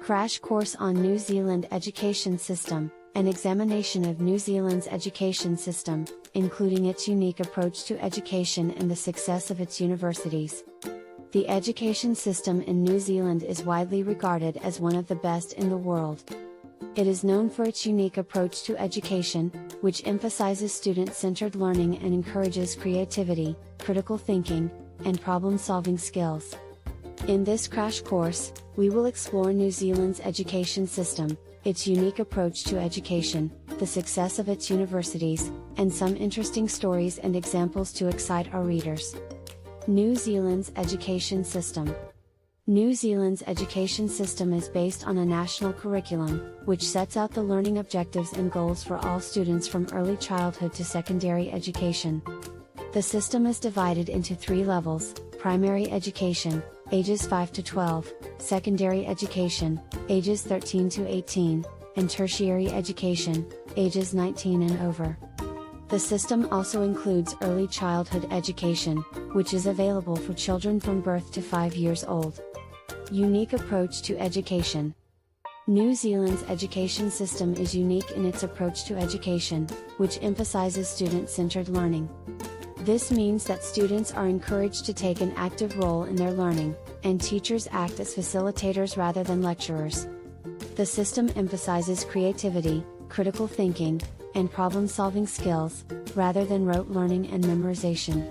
Crash course on New Zealand education system, an examination of New Zealand's education system, including its unique approach to education and the success of its universities. The education system in New Zealand is widely regarded as one of the best in the world. It is known for its unique approach to education, which emphasizes student-centered learning and encourages creativity, critical thinking, and problem-solving skills. In this crash course, we will explore New Zealand's education system, its unique approach to education, the success of its universities, and some interesting stories and examples to excite our readers. New Zealand's education system. New Zealand's education system is based on a national curriculum, which sets out the learning objectives and goals for all students from early childhood to secondary education. The system is divided into 3 levels: primary education, ages 5 to 12, secondary education, ages 13 to 18, and tertiary education, ages 19 and over. The system also includes early childhood education, which is available for children from birth to 5 years old. Unique approach to education. New Zealand's education system is unique in its approach to education, which emphasizes student-centered learning. This means that students are encouraged to take an active role in their learning, and teachers act as facilitators rather than lecturers. The system emphasizes creativity, critical thinking, and problem-solving skills, rather than rote learning and memorization.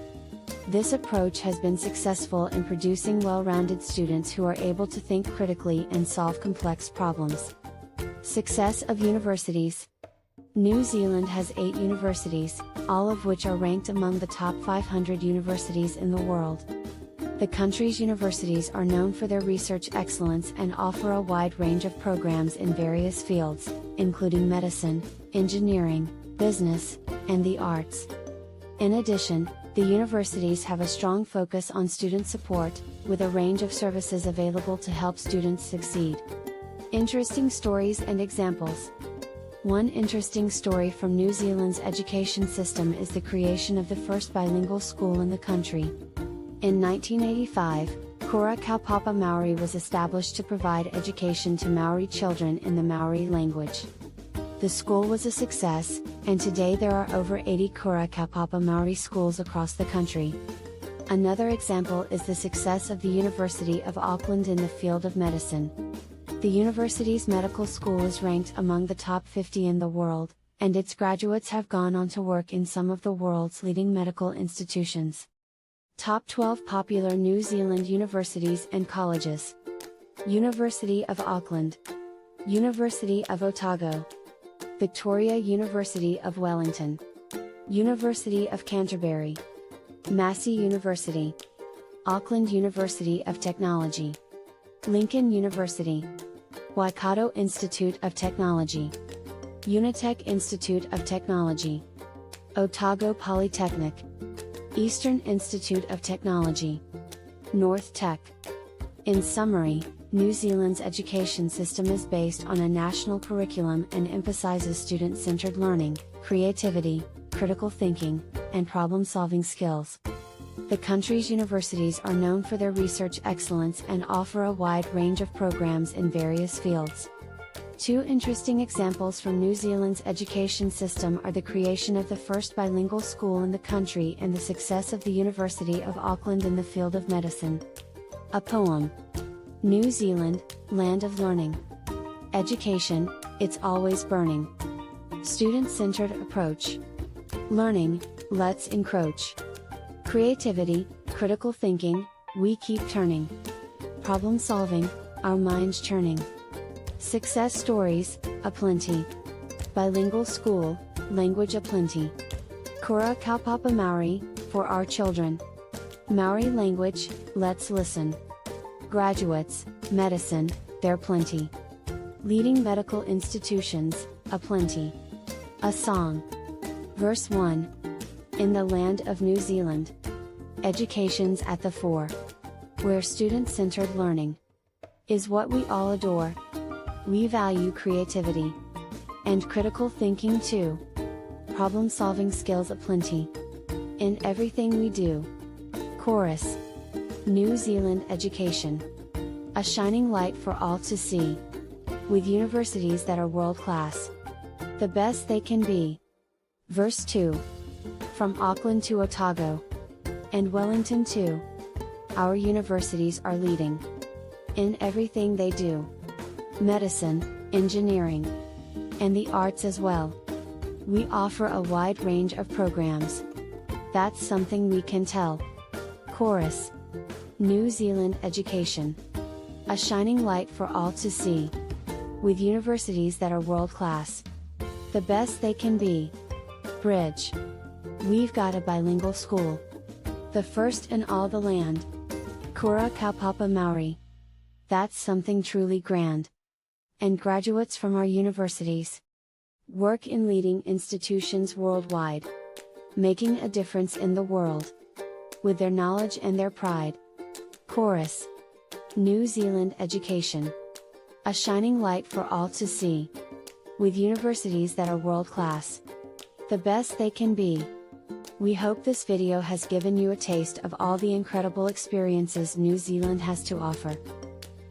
This approach has been successful in producing well-rounded students who are able to think critically and solve complex problems. Success of universities. New Zealand has 8 universities, all of which are ranked among the top 500 universities in the world. The country's universities are known for their research excellence and offer a wide range of programs in various fields, including medicine, engineering, business, and the arts. In addition, the universities have a strong focus on student support, with a range of services available to help students succeed. Interesting stories and examples. One interesting story from New Zealand's education system is the creation of the first bilingual school in the country. In 1985, Kura Kaupapa Maori was established to provide education to Maori children in the Maori language. The school was a success, and today there are over 80 Kura Kaupapa Maori schools across the country. Another example is the success of the University of Auckland in the field of medicine. The university's medical school is ranked among the top 50 in the world, and its graduates have gone on to work in some of the world's leading medical institutions. Top 12 popular New Zealand universities and colleges. University of Auckland, University of Otago, Victoria University of Wellington, University of Canterbury, Massey University, Auckland University of Technology, Lincoln University, Waikato Institute of Technology, Unitec Institute of Technology, Otago Polytechnic, Eastern Institute of Technology, North Tech. In summary, New Zealand's education system is based on a national curriculum and emphasizes student-centered learning, creativity, critical thinking, and problem-solving skills. The country's universities are known for their research excellence and offer a wide range of programs in various fields. 2 interesting examples from New Zealand's education system are the creation of the first bilingual school in the country and the success of the University of Auckland in the field of medicine. A poem. New Zealand, Land of Learning. Education, it's always burning. Student-centered approach. Learning, let's encroach. Creativity, critical thinking, we keep turning. Problem solving, our minds churning. Success stories, aplenty. Bilingual school, language aplenty. Kura Kaupapa Maori, for our children. Maori language, let's listen. Graduates, medicine, there plenty. Leading medical institutions, aplenty. A song. Verse 1. In the land of New Zealand. Education's at the fore. Where student-centered learning is what we all adore. We value creativity and critical thinking too. Problem-solving skills aplenty in everything we do. Chorus. New Zealand education. A shining light for all to see. with universities that are world-class. The best they can be. Verse 2. From Auckland to Otago. And Wellington too. Our universities are leading. In everything they do. Medicine, engineering. And the arts as well. We offer a wide range of programs. That's something we can tell. Chorus. New Zealand education. A shining light for all to see. With universities that are world-class. The best they can be. Bridge. We've got a bilingual school. The first in all the land. Kura Kaupapa Maori. That's something truly grand. And graduates from our universities work in leading institutions worldwide, making a difference in the world with their knowledge and their pride. Chorus. New Zealand education. A shining light for all to see. With universities that are world-class. The best they can be. We hope this video has given you a taste of all the incredible experiences New Zealand has to offer.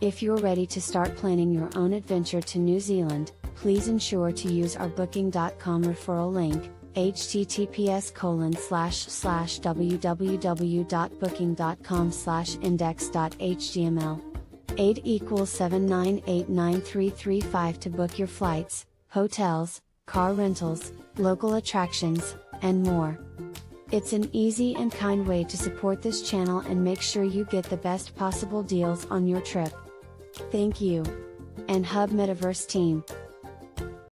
If you're ready to start planning your own adventure to New Zealand, please ensure to use our booking.com referral link, https://www.booking.com/index.html. 8 equals 7989335 to book your flights, hotels, car rentals, local attractions, and more. It's an easy and kind way to support this channel and make sure you get the best possible deals on your trip. Thank you. And Hub Metaverse team.